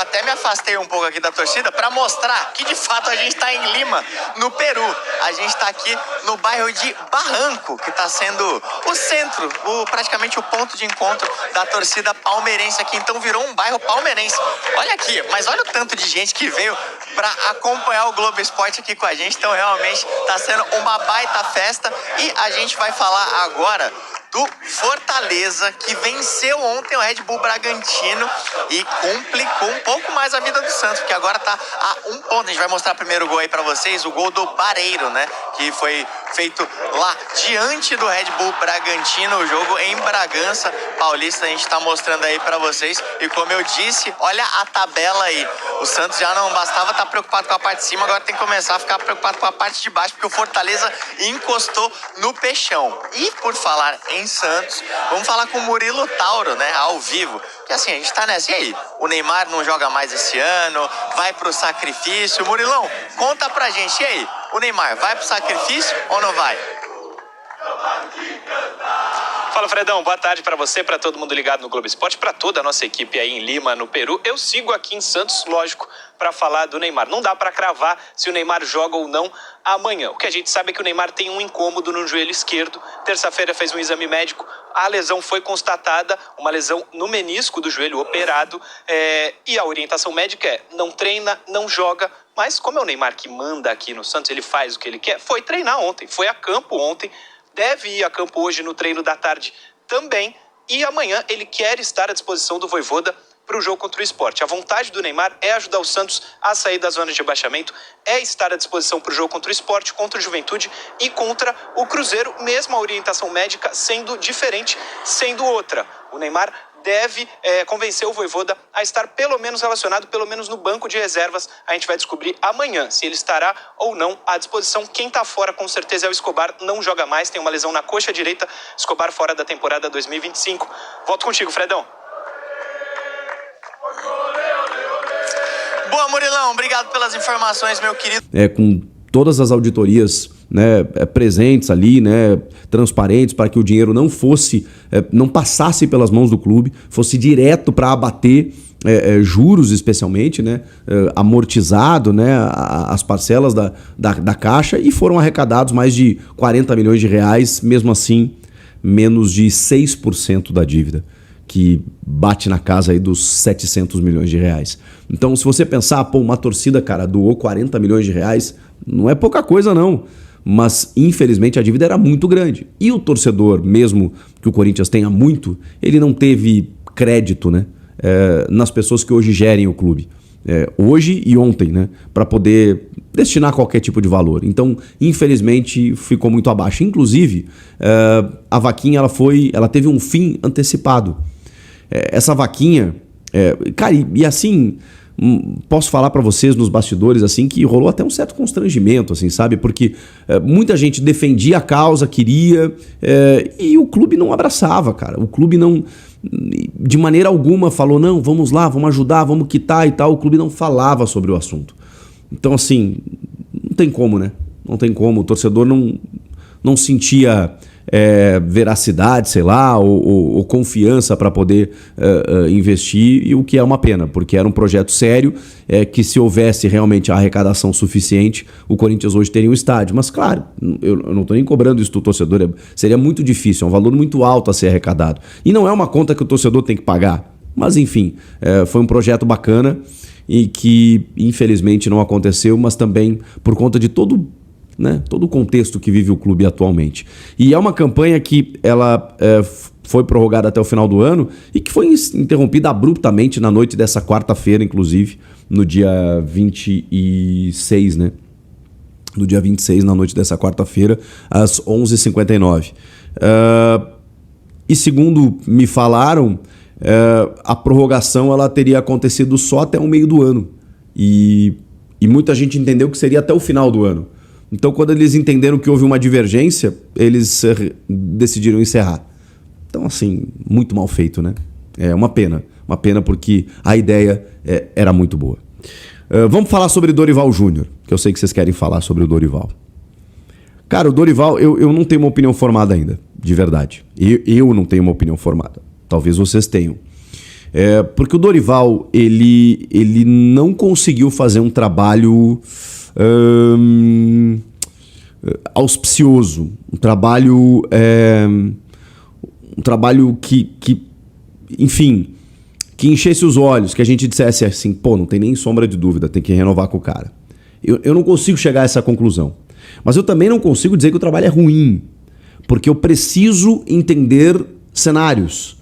Até me afastei um pouco aqui da torcida para mostrar que de fato a gente está em Lima, no Peru. A gente está aqui no bairro de Barranco, que está sendo o centro, praticamente o ponto de encontro da torcida palmeirense aqui. Então virou um bairro palmeirense. Olha aqui, mas olha o tanto de gente que veio para acompanhar o Globo Esporte aqui com a gente. Então realmente está sendo uma baita festa e a gente vai falar agora do Fortaleza, que venceu ontem o Red Bull Bragantino e complicou um pouco mais a vida do Santos, porque agora tá a 1 ponto. A gente vai mostrar o primeiro gol aí pra vocês, o gol do Barreiro, né? Que foi feito lá diante do Red Bull Bragantino, o jogo em Bragança Paulista. A gente tá mostrando aí pra vocês. E como eu disse, olha a tabela aí. O Santos já não bastava estar preocupado com a parte de cima, agora tem que começar a ficar preocupado com a parte de baixo, porque o Fortaleza encostou no peixão. E por falar em Santos, vamos falar com o Murilo Tauro, né, ao vivo, que assim, a gente tá nessa, e aí, o Neymar não joga mais esse ano, vai pro sacrifício. Murilão, conta pra gente, e aí, o Neymar vai pro sacrifício ou não vai? Fala, Fredão, boa tarde para você, para todo mundo ligado no Globo Esporte, para toda a nossa equipe aí em Lima, no Peru. Eu sigo aqui em Santos, lógico, para falar do Neymar. Não dá para cravar se o Neymar joga ou não amanhã. O que a gente sabe é que o Neymar tem um incômodo no joelho esquerdo. Terça-feira fez um exame médico, a lesão foi constatada, uma lesão no menisco do joelho operado, e a orientação médica é: não treina, não joga. Mas como é o Neymar que manda aqui no Santos, ele faz o que ele quer, foi treinar ontem, foi a campo ontem, deve ir a campo hoje no treino da tarde também, e amanhã ele quer estar à disposição do Vojvoda para o jogo contra o Sport. A vontade do Neymar é ajudar o Santos a sair da zona de rebaixamento, é estar à disposição para o jogo contra o Sport, contra o Juventude e contra o Cruzeiro, mesmo a orientação médica sendo diferente, sendo outra. O Neymar deve convencer o Vojvoda a estar pelo menos relacionado, pelo menos no banco de reservas. A gente vai descobrir amanhã se ele estará ou não à disposição. Quem está fora com certeza é o Escobar, não joga mais, tem uma lesão na coxa direita. Escobar fora da temporada 2025. Volto contigo, Fredão. Boa, Murilão, obrigado pelas informações, meu querido. Com todas as auditorias, né, presentes ali, né, transparentes, para que o dinheiro não passasse pelas mãos do clube, fosse direto para abater juros, especialmente, né, amortizado, né, as parcelas da Caixa, e foram arrecadados mais de 40 milhões de reais, mesmo assim, menos de 6% da dívida, que bate na casa aí dos 700 milhões de reais. Então, se você pensar, uma torcida, cara, doou 40 milhões de reais, não é pouca coisa, não. Mas, infelizmente, a dívida era muito grande. E o torcedor, mesmo que o Corinthians tenha muito, ele não teve crédito, né, nas pessoas que hoje gerem o clube. Hoje e ontem, né, para poder destinar qualquer tipo de valor. Então, infelizmente, ficou muito abaixo. Inclusive, a vaquinha ela teve um fim antecipado. Essa vaquinha, cara, e assim, posso falar para vocês nos bastidores assim que rolou até um certo constrangimento, assim, sabe? Porque muita gente defendia a causa, queria, e o clube não abraçava, cara. O clube não, de maneira alguma, falou: não, vamos lá, vamos ajudar, vamos quitar e tal. O clube não falava sobre o assunto. Então, assim, não tem como, né? Não tem como. O torcedor não sentia veracidade, sei lá, ou confiança para poder investir, e o que é uma pena, porque era um projeto sério, que se houvesse realmente a arrecadação suficiente, o Corinthians hoje teria um estádio. Mas claro, eu não estou nem cobrando isso do torcedor, seria muito difícil, é um valor muito alto a ser arrecadado. E não é uma conta que o torcedor tem que pagar. Mas enfim, foi um projeto bacana e que infelizmente não aconteceu, mas também por conta de todo o contexto que vive o clube atualmente. E é uma campanha que ela foi prorrogada até o final do ano e que foi interrompida abruptamente na noite dessa quarta-feira, inclusive, no dia 26, né? No dia 26, na noite dessa quarta-feira, às 11h59. E segundo me falaram, a prorrogação ela teria acontecido só até o meio do ano. E muita gente entendeu que seria até o final do ano. Então, quando eles entenderam que houve uma divergência, eles decidiram encerrar. Então, assim, muito mal feito, né? É uma pena. Uma pena porque a ideia era muito boa. Vamos falar sobre Dorival Júnior, que eu sei que vocês querem falar sobre o Dorival. Cara, o Dorival, eu não tenho uma opinião formada ainda, de verdade. Eu não tenho uma opinião formada. Talvez vocês tenham. Porque o Dorival, ele não conseguiu fazer um trabalho auspicioso, um trabalho que enfim, que enchesse os olhos, que a gente dissesse assim, pô, não tem nem sombra de dúvida, tem que renovar com o cara. Eu não consigo chegar a essa conclusão. Mas eu também não consigo dizer que o trabalho é ruim, porque eu preciso entender cenários.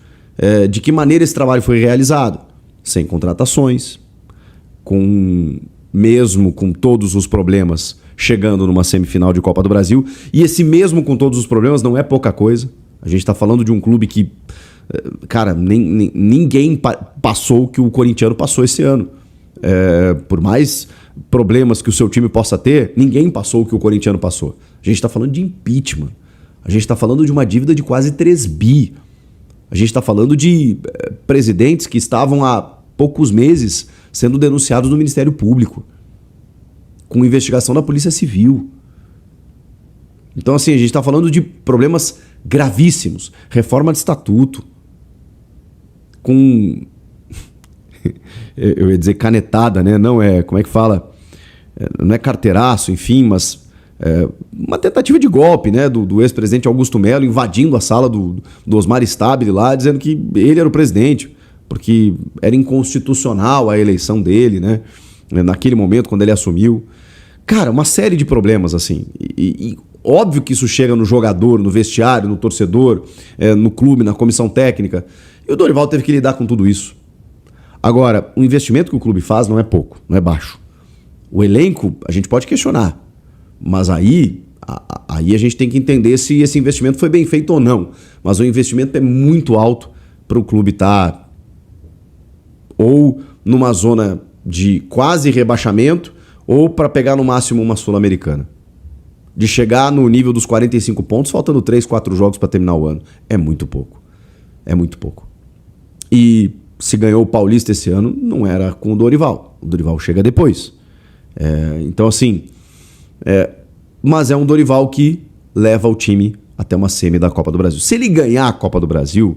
De que maneira esse trabalho foi realizado? Sem contratações, mesmo com todos os problemas, chegando numa semifinal de Copa do Brasil. E esse mesmo com todos os problemas não é pouca coisa. A gente está falando de um clube que, cara, ninguém passou o que o corintiano passou esse ano. Por mais problemas que o seu time possa ter, ninguém passou o que o corintiano passou. A gente está falando de impeachment. A gente está falando de uma dívida de quase 3 bi. A gente está falando de presidentes que estavam há poucos meses sendo denunciados no Ministério Público, com investigação da Polícia Civil. Então, assim, a gente está falando de problemas gravíssimos. Reforma de estatuto, com... eu ia dizer canetada, né? Não é... Como é que fala? Não é carteiraço, enfim, mas... uma tentativa de golpe, né, do ex-presidente Augusto Melo invadindo a sala do Osmar Stabile lá, dizendo que ele era o presidente, porque era inconstitucional a eleição dele, né, naquele momento quando ele assumiu. Cara, uma série de problemas assim. E óbvio que isso chega no jogador, no vestiário, no torcedor, no clube, na comissão técnica. E o Dorival teve que lidar com tudo isso. Agora, o investimento que o clube faz não é pouco, não é baixo. O elenco, a gente pode questionar. Mas aí a gente tem que entender se esse investimento foi bem feito ou não. Mas o investimento é muito alto para o clube estar ou numa zona de quase rebaixamento ou para pegar no máximo uma Sul-Americana. De chegar no nível dos 45 pontos, faltando 3, 4 jogos para terminar o ano. É muito pouco. É muito pouco. E se ganhou o Paulista esse ano, não era com o Dorival. O Dorival chega depois. Então, assim... mas é um Dorival que leva o time até uma semi da Copa do Brasil. Se ele ganhar a Copa do Brasil,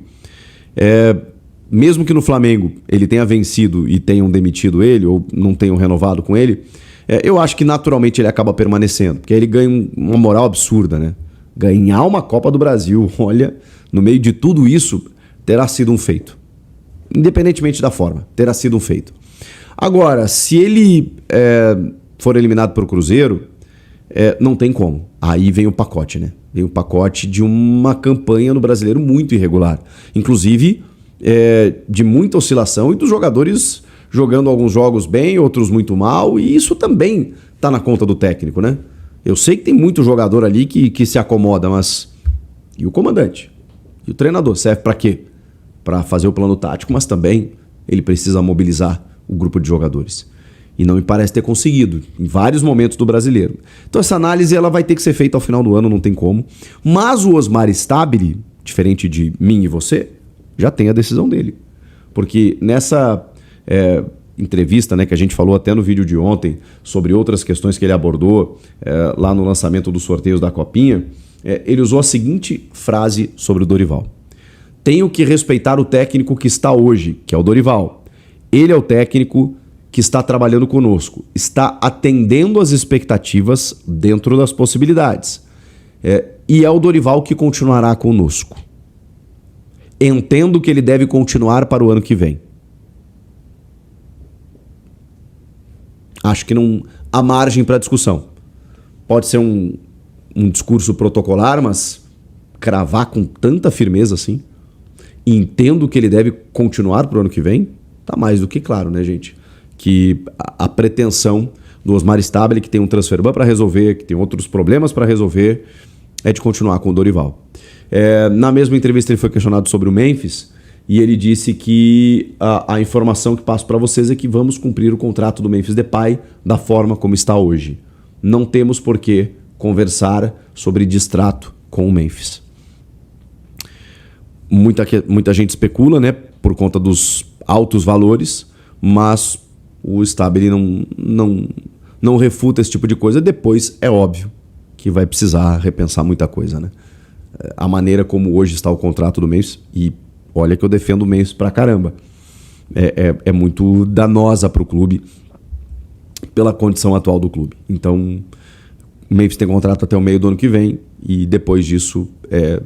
mesmo que no Flamengo ele tenha vencido e tenham demitido ele, ou não tenham renovado com ele, eu acho que naturalmente ele acaba permanecendo, porque aí ele ganha uma moral absurda, né? Ganhar uma Copa do Brasil, olha, no meio de tudo isso, terá sido um feito. Independentemente da forma, terá sido um feito. Agora, se ele for eliminado pelo Cruzeiro, não tem como. Aí vem o pacote, né? Vem o pacote de uma campanha no Brasileiro muito irregular. Inclusive, de muita oscilação e dos jogadores jogando alguns jogos bem, outros muito mal. E isso também tá na conta do técnico, né? Eu sei que tem muito jogador ali que se acomoda, mas... E o comandante? E o treinador? Serve para quê? Para fazer o plano tático, mas também ele precisa mobilizar o grupo de jogadores. E não me parece ter conseguido em vários momentos do Brasileiro. Então essa análise ela vai ter que ser feita ao final do ano, não tem como. Mas o Osmar Stabile, diferente de mim e você, já tem a decisão dele. Porque nessa entrevista, né, que a gente falou até no vídeo de ontem, sobre outras questões que ele abordou lá no lançamento dos sorteios da Copinha, ele usou a seguinte frase sobre o Dorival. Tenho que respeitar o técnico que está hoje, que é o Dorival. Ele é o técnico que está trabalhando conosco, está atendendo às expectativas dentro das possibilidades. E é o Dorival que continuará conosco. Entendo que ele deve continuar para o ano que vem. Acho que não há margem para discussão. Pode ser um discurso protocolar, mas cravar com tanta firmeza assim, entendo que ele deve continuar para o ano que vem, tá mais do que claro, né, gente? Que a pretensão do Osmar Stabile, que tem um transfer ban para resolver, que tem outros problemas para resolver, é de continuar com o Dorival. Na mesma entrevista ele foi questionado sobre o Memphis e ele disse que a informação que passo para vocês é que vamos cumprir o contrato do Memphis Depay da forma como está hoje. Não temos por que conversar sobre distrato com o Memphis. Muita gente especula, né, por conta dos altos valores, mas o Stabile não refuta esse tipo de coisa. Depois é óbvio que vai precisar repensar muita coisa, né? A maneira como hoje está o contrato do Memphis, e olha que eu defendo o Memphis pra caramba. é muito danosa para o clube, pela condição atual do clube. Então, o Memphis tem contrato até o meio do ano que vem e depois disso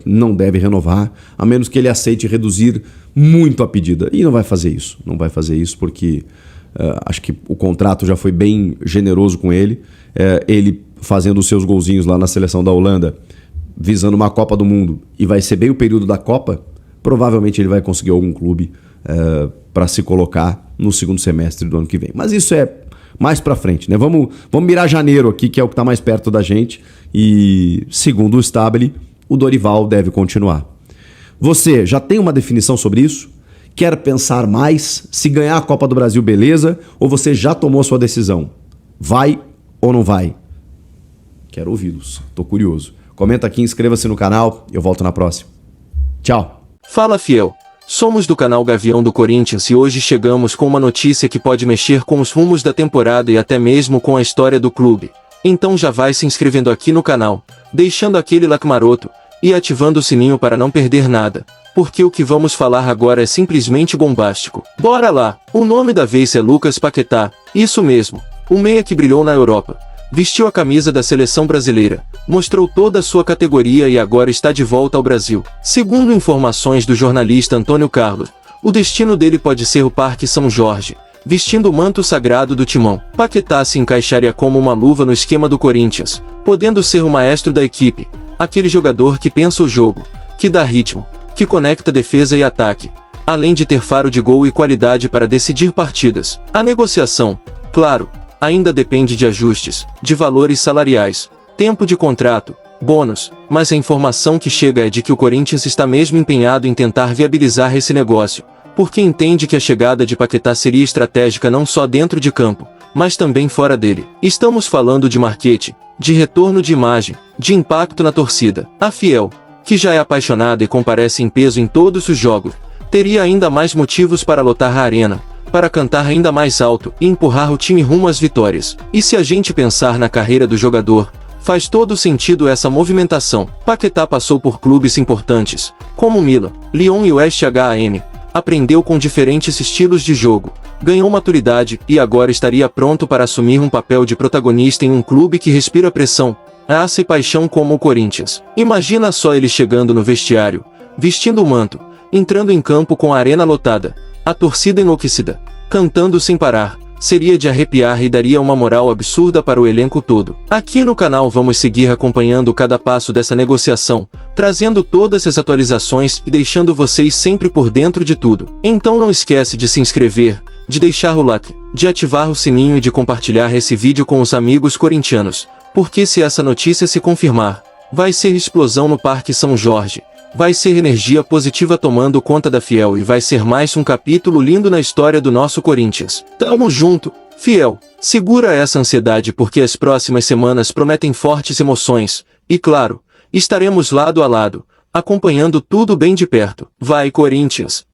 não deve renovar, a menos que ele aceite reduzir muito a pedida. E não vai fazer isso. Não vai fazer isso porque acho que o contrato já foi bem generoso com ele. Ele fazendo os seus golzinhos lá na seleção da Holanda, visando uma Copa do Mundo, e vai ser bem o período da Copa, provavelmente ele vai conseguir algum clube para se colocar no segundo semestre do ano que vem. Mas isso é mais pra frente, né? Vamos mirar janeiro aqui, que é o que tá mais perto da gente. E segundo o Stabile, o Dorival deve continuar. Você já tem uma definição sobre isso? Quer pensar mais? Se ganhar a Copa do Brasil, beleza? Ou você já tomou sua decisão? Vai ou não vai? Quero ouvi-los. Tô curioso. Comenta aqui, inscreva-se no canal. Eu volto na próxima. Tchau. Fala, fiel. Somos do canal Gavião do Corinthians e hoje chegamos com uma notícia que pode mexer com os rumos da temporada e até mesmo com a história do clube. Então já vai se inscrevendo aqui no canal, deixando aquele like maroto e ativando o sininho para não perder nada, porque o que vamos falar agora é simplesmente bombástico. Bora lá! O nome da vez é Lucas Paquetá, isso mesmo, o meia que brilhou na Europa. Vestiu a camisa da seleção brasileira, mostrou toda a sua categoria e agora está de volta ao Brasil. Segundo informações do jornalista Antônio Carlos, o destino dele pode ser o Parque São Jorge, vestindo o manto sagrado do Timão. Paquetá se encaixaria como uma luva no esquema do Corinthians, podendo ser o maestro da equipe, aquele jogador que pensa o jogo, que dá ritmo, que conecta defesa e ataque, além de ter faro de gol e qualidade para decidir partidas. A negociação, claro, ainda depende de ajustes, de valores salariais, tempo de contrato, bônus, mas a informação que chega é de que o Corinthians está mesmo empenhado em tentar viabilizar esse negócio, porque entende que a chegada de Paquetá seria estratégica não só dentro de campo, mas também fora dele. Estamos falando de marketing, de retorno de imagem, de impacto na torcida. A Fiel, que já é apaixonada e comparece em peso em todos os jogos, teria ainda mais motivos para lotar a arena, para cantar ainda mais alto e empurrar o time rumo às vitórias. E se a gente pensar na carreira do jogador, faz todo sentido essa movimentação. Paquetá passou por clubes importantes, como Milan, Lyon e West Ham, aprendeu com diferentes estilos de jogo, ganhou maturidade e agora estaria pronto para assumir um papel de protagonista em um clube que respira pressão, raça e paixão como o Corinthians. Imagina só ele chegando no vestiário, vestindo o manto, entrando em campo com a arena lotada, a torcida enlouquecida, cantando sem parar, seria de arrepiar e daria uma moral absurda para o elenco todo. Aqui no canal vamos seguir acompanhando cada passo dessa negociação, trazendo todas as atualizações e deixando vocês sempre por dentro de tudo. Então não esquece de se inscrever, de deixar o like, de ativar o sininho e de compartilhar esse vídeo com os amigos corintianos, porque se essa notícia se confirmar, vai ser explosão no Parque São Jorge. Vai ser energia positiva tomando conta da Fiel e vai ser mais um capítulo lindo na história do nosso Corinthians. Tamo junto, Fiel. Segura essa ansiedade porque as próximas semanas prometem fortes emoções. E claro, estaremos lado a lado, acompanhando tudo bem de perto. Vai Corinthians!